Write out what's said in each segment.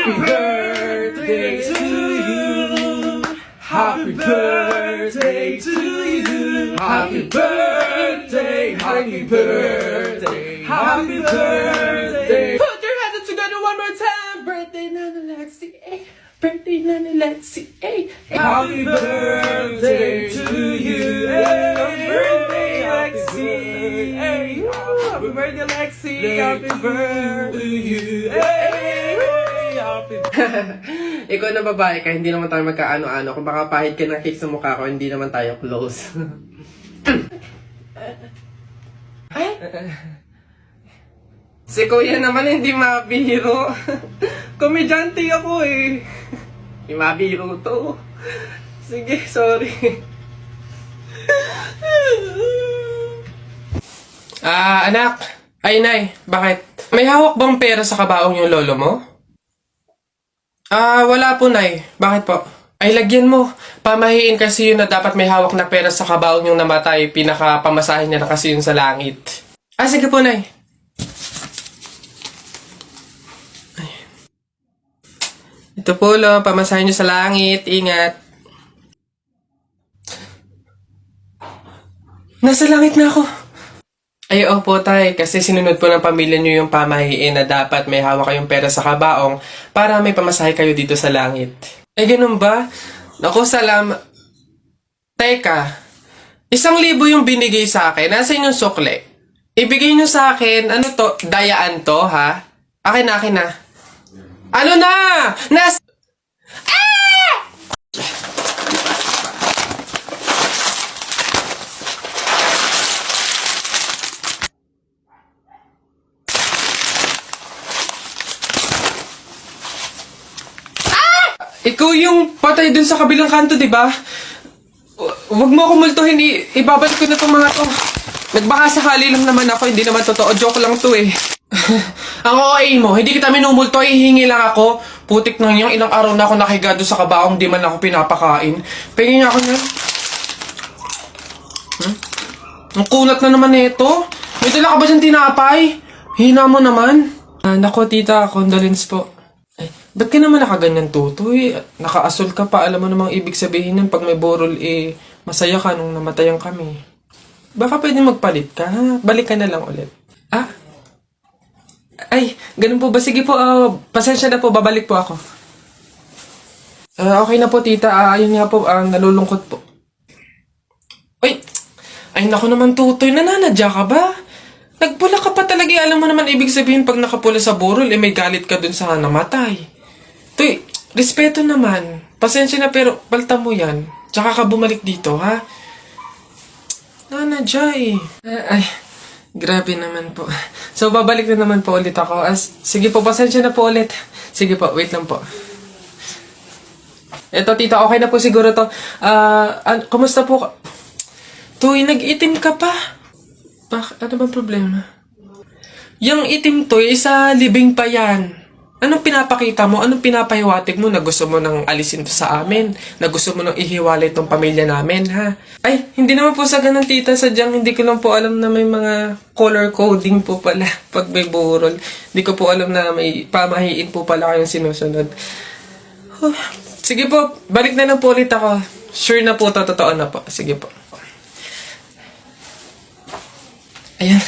Happy birthday to you. Happy birthday to you. Happy birthday, happy birthday, happy birthday. Put your hands together one more time. Birthday, Nana Lexi. Birthday, Nana Lexi. Happy birthday to you. Happy birthday, Lexi. Happy birthday, Lexi. Happy birthday to you. Ikaw na babae ka, hindi naman tayo magkaano-ano. Kung baka pahit ka ng cake sa mukha ko, hindi naman tayo close. Si kuya naman hindi mabiro. Komedyante ako eh. Hindi mabiro to. Sige, sorry. Anak. Ay, nay. Bakit? May hawak bang pera sa kabaong yung lolo mo? Wala po, nay. Bakit po? Ay, lagyan mo. Pamahiin kasi yun na dapat may hawak na pera sa kabaong yung namatay. Pinaka-pamasahin niya na kasi yun sa langit. Sige po, nay. Ay. Ito po, lo. Pamasahin niyo sa langit. Ingat. Nasa langit na ako. Ay, opo, tay. Kasi sinunod po ng pamilya niyo yung pamahiin na dapat may hawak kayong pera sa kabaong para may pamasahe kayo dito sa langit. Ay, ganun ba? Naku, Teka, 1,000 yung binigay sa akin. Nasa yung sukle? Ibigay nyo sa akin, ano to? Dayaan to, ha? Akin na. Ano na? Ikaw yung patay dun sa kabilang kanto, di ba? Huwag mo ako multuhin, ibabalik ko na itong mga to. Nagbaka sakali lang naman ako, hindi naman totoo. Joke lang to eh. Ang OA mo, hindi kita minumulto, hihingi lang ako. Putik nang yung ilang araw na ako nakahiga doon sa kabaong, di man ako pinapakain. Pingin niya ako niyan. Ang kunat na naman nito. May dala ka ba dyan tinapay? Hina mo naman. Nako tita, condolence po. Ba't ka naman nakaganyan, Tutoy? Nakaasol ka pa. Alam mo namang ibig sabihin nun, pag may borol, masaya ka nung namatayan kami. Baka pwede magpalit ka, ha? Balik ka na lang ulit. Ay, ganun po ba? Sige po, pasensya na po, babalik po ako. Okay na po, tita. Ayun nga po, nalulungkot po. Ay, naku naman, Tutoy. Nananadya ka ba? Nagpula ka pa talaga. Alam mo naman ibig sabihin pag nakapula sa burol, may galit ka dun sa namatay. Tuy, respeto naman. Pasensya na pero palta mo yan. Tsaka ka bumalik dito, ha? Nanadya eh. Ay, grabe naman po. So, babalik na naman po ulit ako. Sige po, pasensya na po ulit. Sige po, wait lang po. Eto, tita, okay na po siguro to. Kumusta po? Tuy, nag-itim ka pa. Ano bang problema? Yung itim to, sa libing pa yan. Anong pinapakita mo? Anong pinapahiwatig mo na gusto mo nang alisin to sa amin? Na gusto mo nang ihiwalay tong pamilya namin, ha? Ay, hindi naman po sa ganun, tita. Sadyang hindi ko lang po alam na may mga color coding po pala pag may burol. Hindi ko po alam na may pamahiin po pala kayong sinusunod. Sige po, balik na lang po ulit ako. Sure na po, totoo na po. Sige po. Ayan.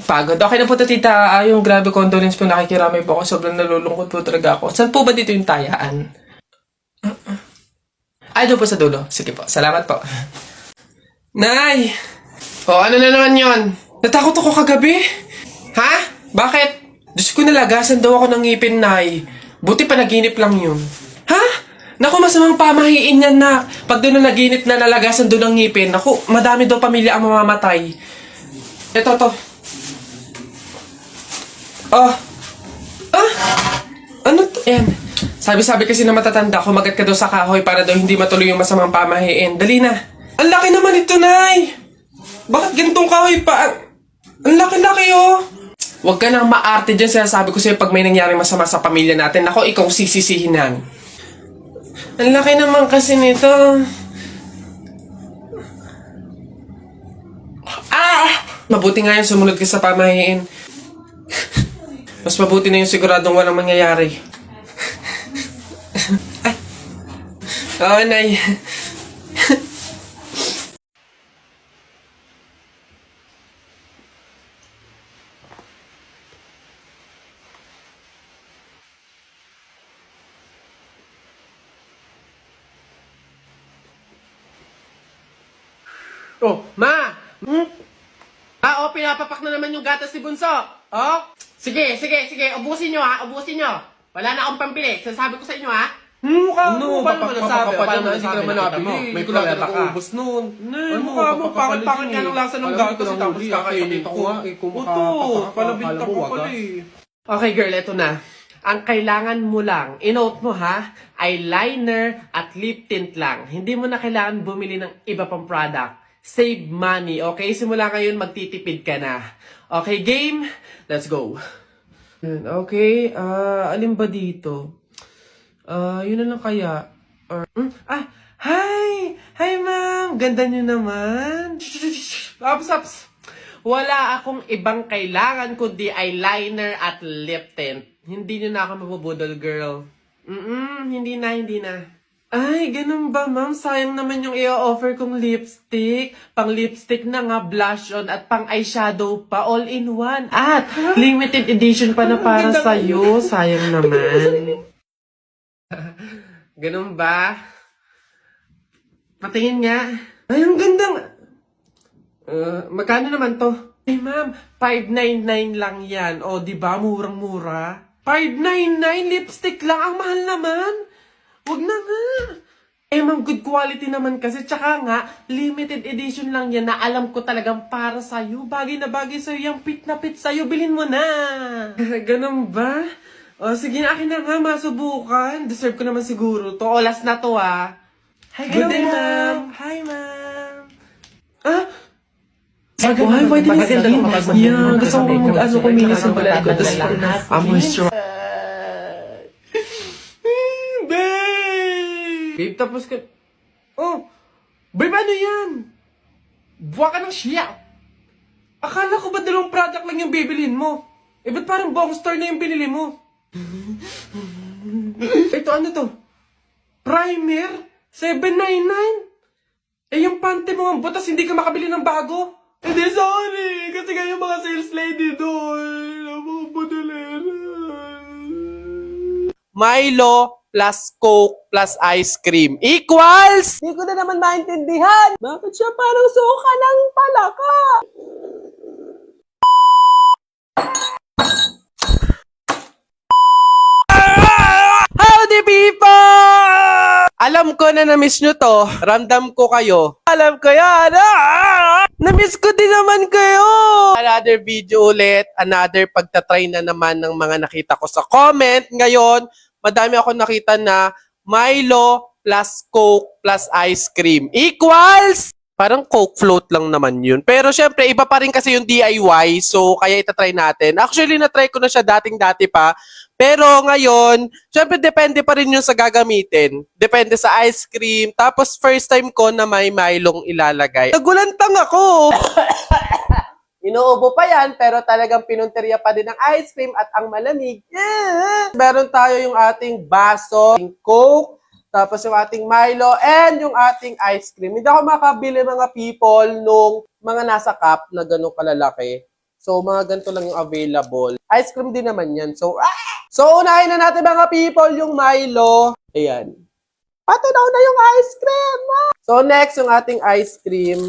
Pagod. Okay na po tita. Yung grabe condolence po, nakikiramay po ako. Sobrang nalulungkot po talaga ako. Saan po ba dito yung tayaan? Doon po sa dulo. Sige po. Salamat po. Nay! Ano na naman yon? Natakot ako kagabi. Ha? Bakit? Diyos ko, nalagasan daw ako ng ngipin, Nay. Buti panaginip lang yun. Ha? Naku, masamang pamahiin yan, na. Pag doon na naginip na nalagasan doon ng ngipin, naku, madami daw pamilya ang mamamatay. Ito, to. Ano to? Ayan. Sabi kasi na matatanda, kumagat ka daw sa kahoy para daw hindi matuloy yung masamang pamahiin. Dali na. Ang laki naman ito, Nay. Bakit ganitong kahoy pa? Ang laki-laki, oh. Huwag ka nang maarte dyan. Sinasabi ko sa'yo pag may nangyaring masama sa pamilya natin. Ako, ikaw sisisihinan. Ang laki naman kasi nito. Mabuti nga yung sumunod ka sa pamahiin. Mas mabuti na yung siguradong walang mangyayari. Ay. Oo, Nay. Oh, Ma! Pinapapak na naman yung gatas ni Bunso. Oh? Sige. Ubusin nyo ha. Ubusin nyo. Wala na akong pambili. Sasabi ko sa inyo ha. Ano? Paano mo nasabi? Papakapal Paano mo naman, hindi ka nasabi? naman Nakita nabili. mo, may Hindi ko lang problema ka. nag-uubos nun. Ano mukha mo? Pangit nga ng lasa ng gatas. Tapos kakainin ko. Palabinta ko pala eh. Okay girl, eto na. Ang kailangan mo lang, inote mo ha, eyeliner at lip tint lang. Hindi mo na kailangan bumili ng iba pang product. Save money, okay? Simula ngayon, magtitipid ka na. Okay, game? Let's go. Okay, alin ba dito? Yun na lang kaya. Hi! Hi, ma'am! Ganda nyo naman. Ups. Wala akong ibang kailangan kundi eyeliner at lip tint. Hindi nyo na ako mabubudol, girl. Hindi na. Ay, ganun ba, ma'am? Sayang naman yung i-offer kong lipstick. Pang lipstick na nga, blush on, at pang eyeshadow pa, all in one. At limited edition pa na para sa'yo. Sayang naman. Ganun ba? Patingin nga. Ay, ang ganda. Magkano naman to? Ay, ma'am, 599 lang yan. O, di ba? Murang-mura. 599 lipstick lang. Ang mahal naman. Wag na nga. Ma'am, good quality naman kasi. Tsaka nga, limited edition lang yan na alam ko talagang para sa'yo. Bagay na bagay sa'yo. Yung fit na fit sa'yo. Bilhin mo na. Ganun ba? O, sige na, akin na nga. Masubukan. Deserve ko naman siguro to. O, last na to Hi, good day, ma'am. Hi, ma'am. Why did you say? Yeah, gusto ko kuminis ng balat ko. Moisturize. Babe, tapos ka... Oh! Babe, ano yan? Buwa ka ng siya. Akala ko ba dalawang product lang yung bibilhin mo? Ba't parang buong store na yung binili mo? Ito, ano to? Primer? 799? Yung pante mo ang butas, hindi ka makabili ng bago? Hindi, sorry. Kasi nga yung mga sales lady doon. Mga budolera. Milo plus Coke plus ice cream equals... Hindi ko na naman maintindihan. Bakit siya parang suka ng palaka? Howdy people! Alam ko na na-miss nyo to. Ramdam ko kayo. Alam ko yan. Na-miss ko din naman kayo. Another video ulit. Another pagtatry na naman ng mga nakita ko sa comment. Ngayon, madami ako nakita na Milo plus Coke plus ice cream equals... Parang Coke float lang naman yun. Pero syempre, iba pa rin kasi yung DIY. So, kaya itatry natin. Actually, natry ko na siya dating-dati pa. Pero ngayon, syempre, depende pa rin yun sa gagamitin. Depende sa ice cream. Tapos, first time ko na may Milong ilalagay. Nagulantang ako! Inuubo pa yan, pero talagang pinunteriya pa din ang ice cream at ang malamig. Yeah! Meron tayo yung ating baso, yung Coke, tapos yung ating Milo, and yung ating ice cream. Hindi ako makabili mga people nung mga nasa cup na gano'ng kalalaki. So, mga ganito lang yung available. Ice cream din naman yan. So, unahin na natin mga people yung Milo. Ayan. Patunaw na yung ice cream! So, next yung ating ice cream.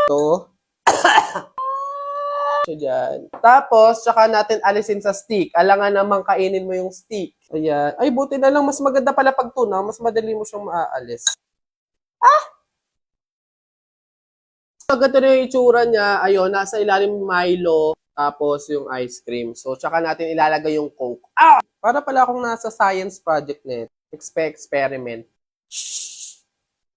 Ito. So, dyan. Tapos, tsaka natin alisin sa stick. Alangan namang kainin mo yung stick. Ayan. Ay, buti na lang. Mas maganda pala pag tunaw. Mas madali mo siyang maaalis. So, ganito na yung itsura niya. Ayun, nasa ilalim yung Milo. Tapos, yung ice cream. So, tsaka natin ilalagay yung Coke. Para pala akong nasa science project net. Experiment.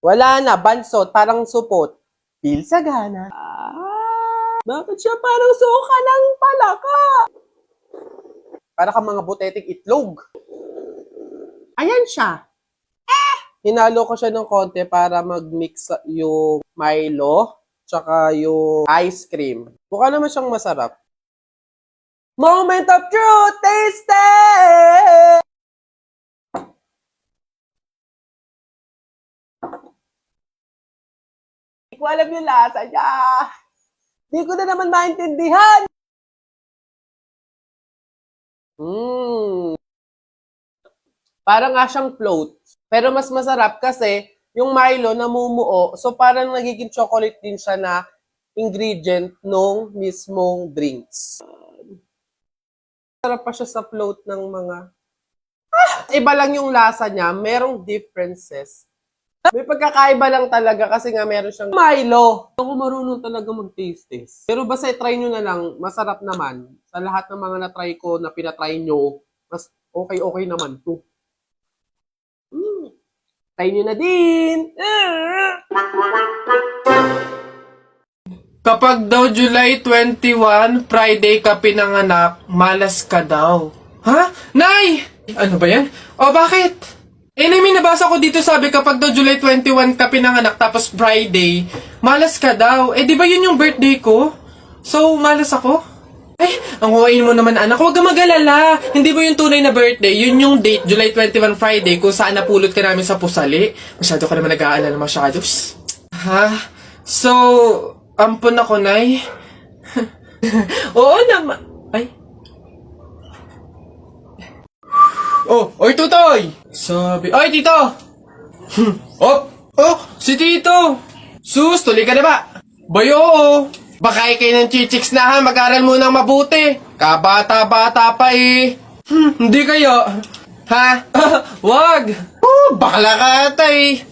Wala na. Bansot. Parang supot. Feel sagana. Bakit siya parang suka ng palaka? Para ka mga buteting itlog. Ayan siya. Hinalo ko siya ng konti para mag-mix yung Milo tsaka yung ice cream. Mukha naman siyang masarap. Moment of truth, taste it! Hindi ko alam yung lasa niya. Hindi ko na naman maintindihan. Parang nga siyang float. Pero mas masarap kasi yung Milo namumuo. So parang nagiging chocolate din siya na ingredient nung mismong drinks. Sarap pa siya sa float ng mga... Iba lang yung lasa niya. Merong differences. May pagkakaiba lang talaga kasi nga meron siyang Milo. Ako marunong talaga mag-taste test. Pero basta try nyo na lang, masarap naman. Sa lahat ng mga na-try ko, na pinatry nyo, mas okay naman to. Try nyo na din! Kapag daw July 21, Friday ka pinanganak, malas ka daw. Ha? Nay! Ano ba yan? O bakit? May nabasa ko dito sabi kapag daw July 21 ka pinanganak tapos Friday, malas ka daw. Di ba yun yung birthday ko? So, malas ako? Ang kuwain mo naman anak, huwag ka mag-alala. Hindi mo yung tunay na birthday, yun yung date, July 21 Friday, kung saan napulot ka namin sa pusali. Masyado ka naman nag-aalala masyado. Ha? So, ampun ako, Nay. Oo naman. Oy, Tutoy! Sabi, oy, Tito! Si Tito! Sus, tuloy ka na ba? Boy, oo. Baka kayo ng chichiks na ha, mag-aral mo ng mabuti. Kabata-bata pa eh. Hindi kayo. Ha? Wag! Bakla ka ata eh.